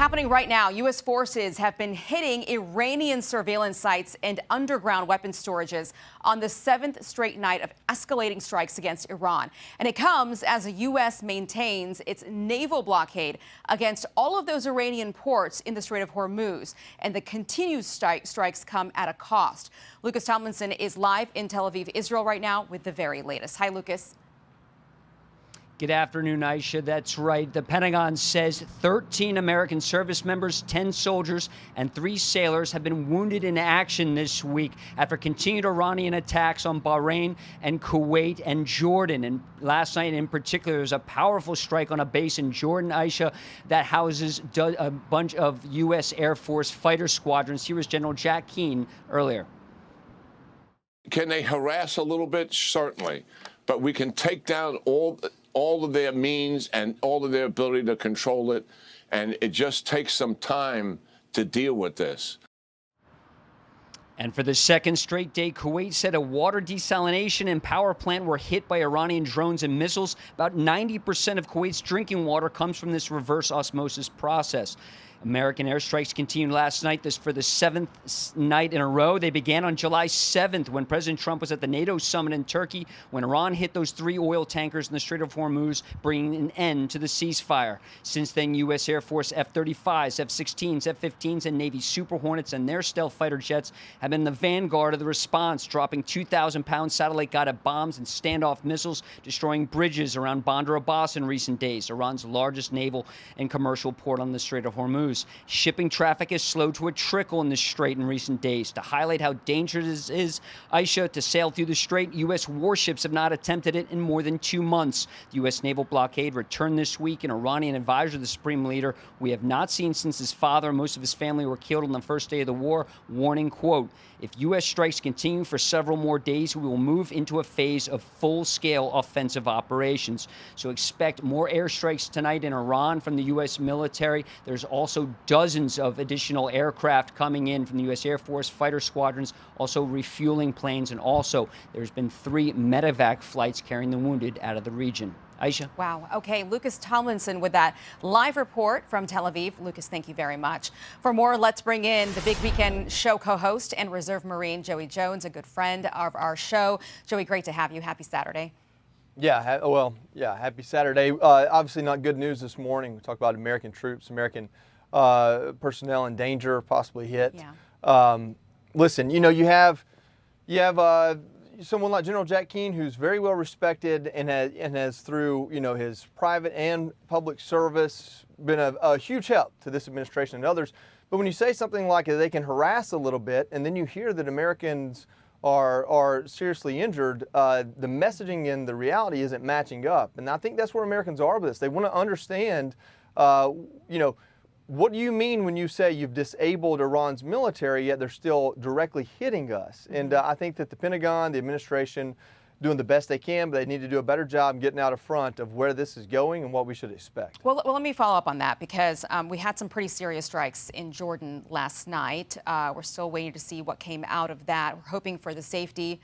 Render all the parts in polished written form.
Happening right now, U.S. forces have been hitting Iranian surveillance sites and underground weapon storages on the 7th straight night of escalating strikes against Iran. And it comes as the U.S. maintains its naval blockade against all of those Iranian ports in the Strait of Hormuz. And the continued strikes come at a cost. Lucas Tomlinson is live in Tel Aviv, Israel right now with the very latest. Hi, Lucas. Good afternoon, Aisha. That's right. The Pentagon says 13 American service members, 10 soldiers, and 3 sailors have been wounded in action this week after continued Iranian attacks on Bahrain and Kuwait and Jordan. And last night in particular, there was a powerful strike on a base in Jordan, Aisha, that houses a bunch of U.S. Air Force fighter squadrons. Here was General Jack Keane earlier. Can they harass a little bit? Certainly. But we can take down all of their means and all of their ability to control it. And it just takes some time to deal with this. And for the second straight day, Kuwait said a water desalination and power plant were hit by Iranian drones and missiles. About 90% of Kuwait's drinking water comes from this reverse osmosis process. American airstrikes continued last night, this for the 7th night in a row. They began on July 7th when President Trump was at the NATO summit in Turkey when Iran hit those 3 oil tankers in the Strait of Hormuz, bringing an end to the ceasefire. Since then, U.S. Air Force F-35s, F-16s, F-15s, and Navy Super Hornets and their stealth fighter jets have been the vanguard of the response, dropping 2,000-pound satellite-guided bombs and standoff missiles, destroying bridges around Bandar Abbas in recent days, Iran's largest naval and commercial port on the Strait of Hormuz. Shipping traffic has slowed to a trickle in the strait in recent days. To highlight how dangerous it is, Aisha, to sail through the strait, U.S. warships have not attempted it in more than 2 months. The U.S. naval blockade returned this week. An Iranian advisor to the supreme leader we have not seen since his father and most of his family were killed on the first day of the war, warning, quote, if U.S. strikes continue for several more days, we will move into a phase of full-scale offensive operations. So expect more airstrikes tonight in Iran from the U.S. military. There's also dozens of additional aircraft coming in from the U.S. Air Force, fighter squadrons, also refueling planes, and also there's been 3 medevac flights carrying the wounded out of the region. Aisha? Wow. Okay, Lucas Tomlinson with that live report from Tel Aviv. Lucas, thank you very much. For more, let's bring in the Big Weekend Show co-host and Reserve Marine, Joey Jones, a good friend of our show. Joey, great to have you. Happy Saturday. Yeah, happy Saturday. Obviously not good news this morning. We talked about American troops, American personnel in danger, possibly hit. Yeah. Listen, you know, you have someone like General Jack Keane, who's very well respected and has through, you know, his private and public service been a huge help to this administration and others. But when you say something like they can harass a little bit, and then you hear that Americans are seriously injured, the messaging and the reality isn't matching up. And I think that's where Americans are with this. They want to understand, you know, what do you mean when you say you've disabled Iran's military, yet they're still directly hitting us? And I think that the Pentagon, the administration, doing the best they can, but they need to do a better job getting out in front of where this is going and what we should expect. Well, let me follow up on that because we had some pretty serious strikes in Jordan last night. We're still waiting to see what came out of that. We're hoping for the safety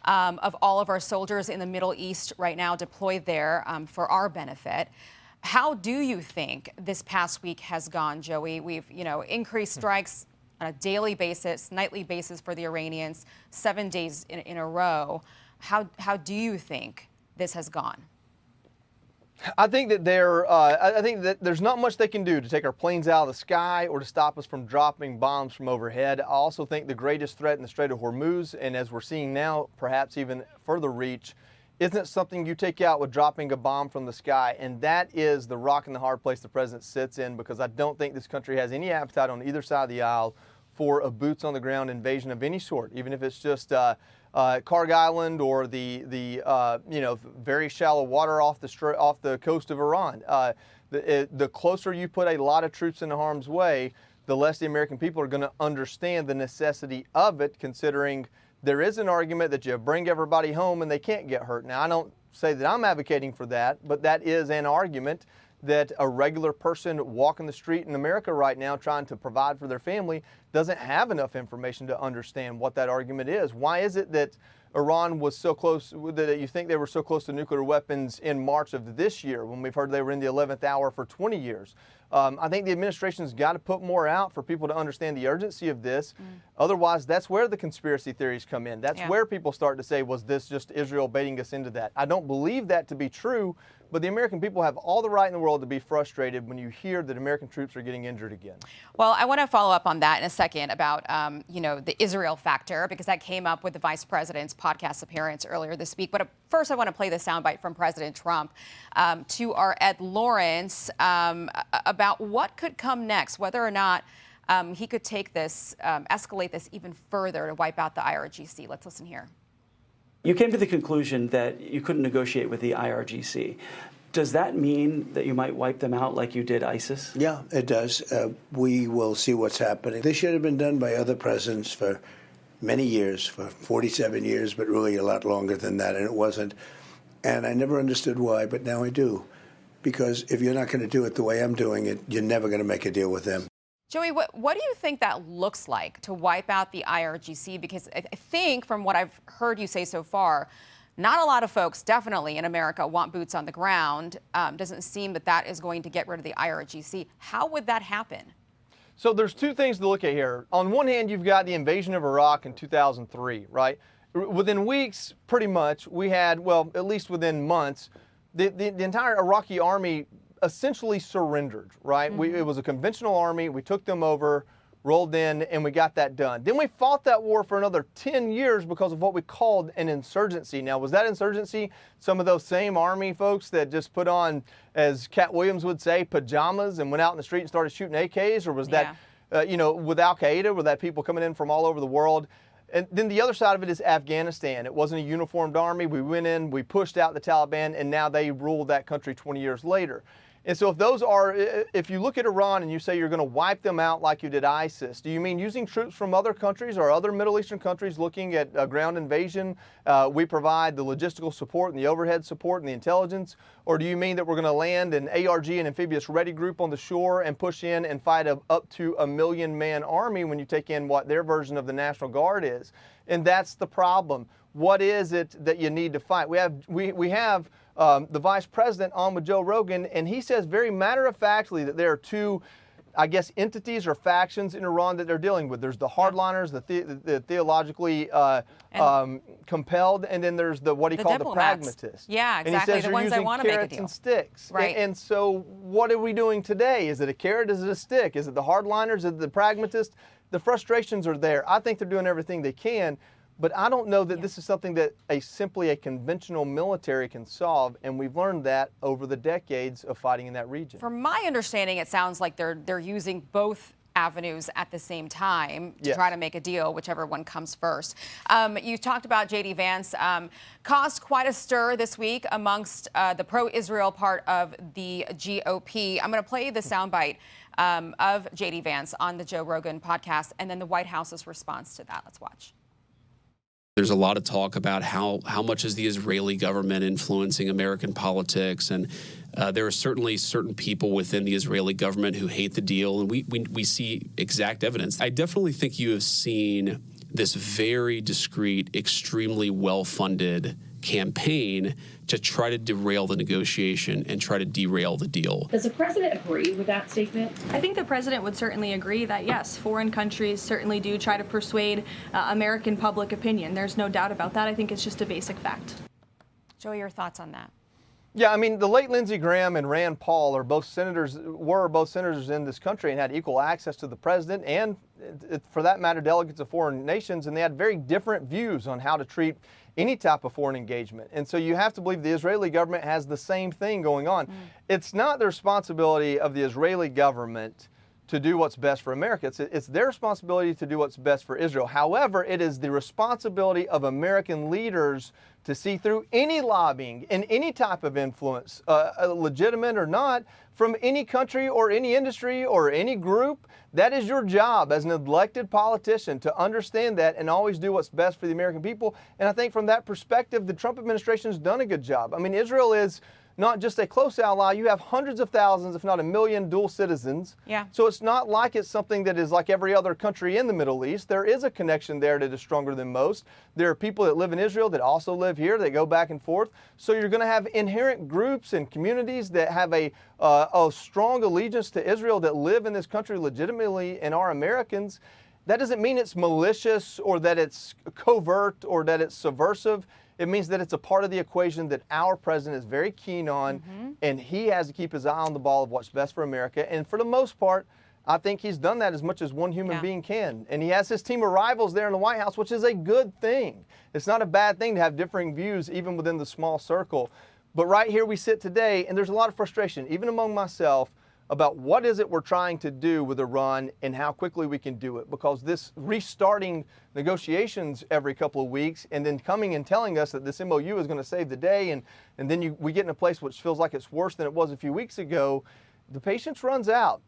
of all of our soldiers in the Middle East right now deployed there for our benefit. How do you think this past week has gone, Joey? We've, you know, increased strikes on a daily basis, nightly basis for the Iranians, 7 days in a row. How do you think this has gone? I think that there's not much they can do to take our planes out of the sky or to stop us from dropping bombs from overhead. I also think the greatest threat in the Strait of Hormuz, and as we're seeing now, perhaps even further reach, isn't something you take out with dropping a bomb from the sky. And that is the rock and the hard place the president sits in, because I don't think this country has any appetite on either side of the aisle for a boots on the ground invasion of any sort, even if it's just Karg Island or the you know, very shallow water off the coast of Iran. The closer you put a lot of troops into harm's way, the less the American people are going to understand the necessity of it, considering there is an argument that you bring everybody home and they can't get hurt. Now, I don't say that I'm advocating for that, but that is an argument that a regular person walking the street in America right now trying to provide for their family doesn't have enough information to understand what that argument is. Why is it that Iran was so close, that you think they were so close to nuclear weapons in March of this year when we've heard they were in the 11th hour for 20 years? I think the administration's got to put more out for people to understand the urgency of this. Otherwise, that's where the conspiracy theories come in. That's where people start to say, was this just Israel baiting us into that? I don't believe that to be true, but the American people have all the right in the world to be frustrated when you hear that American troops are getting injured again. Well, I want to follow up on that in a second about, the Israel factor, because that came up with the vice president's podcast appearance earlier this week. But first, I want to play the soundbite from President Trump to our Ed Lawrence about what could come next, whether or not he could take this, escalate this even further to wipe out the IRGC. Let's listen here. You came to the conclusion that you couldn't negotiate with the IRGC. Does that mean that you might wipe them out like you did ISIS? Yeah, it does. We will see what's happening. This should have been done by other presidents for many years, for 47 years, but really a lot longer than that, and it wasn't. And I never understood why, but now I do. Because if you're not going to do it the way I'm doing it, you're never going to make a deal with them. Joey, what do you think that looks like to wipe out the IRGC? Because I think from what I've heard you say so far, not a lot of folks definitely in America want boots on the ground. Doesn't seem that that is going to get rid of the IRGC. How would that happen? So there's two things to look at here. On one hand, you've got the invasion of Iraq in 2003, right? Within weeks, pretty much, we had, well, at least within months, the entire Iraqi army essentially surrendered, right? It was a conventional army. We took them over, rolled in, and we got that done. Then we fought that war for another 10 years because of what we called an insurgency. Now, was that insurgency some of those same army folks that just put on, as Cat Williams would say, pajamas and went out in the street and started shooting AKs? Or was that, with Al-Qaeda, were that people coming in from all over the world? And then the other side of it is Afghanistan. It wasn't a uniformed army. We went in, we pushed out the Taliban, and now they ruled that country 20 years later. And so if you look at Iran and you say you're going to wipe them out like you did ISIS, do you mean using troops from other countries or other Middle Eastern countries looking at a ground invasion? We provide the logistical support and the overhead support and the intelligence? Or do you mean that we're going to land an ARG, an amphibious ready group on the shore, and push in and fight up to 1 million-man army when you take in what their version of the National Guard is? And that's the problem. What is it that you need to fight? We have the vice president on with Joe Rogan, and he says very matter-of-factly that there are two, I guess, entities or factions in Iran that they're dealing with. There's the hardliners, the theologically compelled, and then there's what he called the pragmatists. Yeah, exactly. And he says the ones that want to make a carrots deal. and sticks. Right. And so what are we doing today? Is it a carrot? Is it a stick? Is it the hardliners? Is it the pragmatists? The frustrations are there. I think they're doing everything they can. But I don't know that this is something that simply a conventional military can solve, and we've learned that over the decades of fighting in that region. From my understanding, it sounds like they're using both avenues at the same time to try to make a deal, whichever one comes first. You talked about J.D. Vance. Caused quite a stir this week amongst the pro-Israel part of the GOP. I'm going to play the soundbite of J.D. Vance on the Joe Rogan podcast, and then the White House's response to that. Let's watch. There's a lot of talk about how much is the Israeli government influencing American politics, and there are certainly certain people within the Israeli government who hate the deal, and we see exact evidence. I definitely think you have seen this very discreet, extremely well-funded campaign to try to derail the negotiation and try to derail the deal. Does the president agree with that statement? I think the president would certainly agree that, yes, foreign countries certainly do try to persuade American public opinion. There's no doubt about that. I think it's just a basic fact. Joey, your thoughts on that? Yeah, I mean, the late Lindsey Graham and Rand Paul were both senators in this country and had equal access to the president and, for that matter, delegates of foreign nations, and they had very different views on how to treat any type of foreign engagement. And so you have to believe the Israeli government has the same thing going on. It's not the responsibility of the Israeli government to do what's best for America. It's their responsibility to do what's best for Israel. However, it is the responsibility of American leaders to see through any lobbying and any type of influence, legitimate or not, from any country or any industry or any group. That is your job as an elected politician, to understand that and always do what's best for the American people. And I think from that perspective, the Trump administration has done a good job. I mean, Israel is not just a close ally, you have hundreds of thousands, if not a million, dual citizens. Yeah. So it's not like it's something that is like every other country in the Middle East. There is a connection there that is stronger than most. There are people that live in Israel that also live here. They go back and forth. So you're going to have inherent groups and communities that have a strong allegiance to Israel that live in this country legitimately and are Americans. That doesn't mean it's malicious or that it's covert or that it's subversive. It means that it's a part of the equation that our president is very keen on, and he has to keep his eye on the ball of what's best for America. And for the most part, I think he's done that as much as one human being can. And he has his team of rivals there in the White House, which is a good thing. It's not a bad thing to have differing views, even within the small circle. But right here we sit today, and there's a lot of frustration, even among myself, about what is it we're trying to do with Iran and how quickly we can do it. Because this restarting negotiations every couple of weeks and then coming and telling us that this MOU is going to save the day, and then we get in a place which feels like it's worse than it was a few weeks ago, the patience runs out,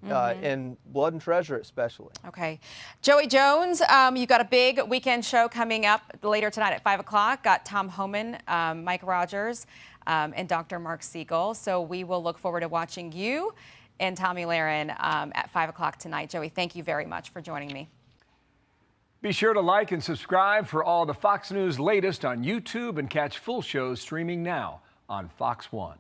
in blood and treasure especially. Okay. Joey Jones, you've got a big weekend show coming up later tonight at 5 o'clock. Got Tom Homan, Mike Rogers, and Dr. Mark Siegel. So we will look forward to watching you and Tommy Lahren at 5 o'clock tonight. Joey, thank you very much for joining me. Be sure to like and subscribe for all the Fox News latest on YouTube and catch full shows streaming now on Fox One.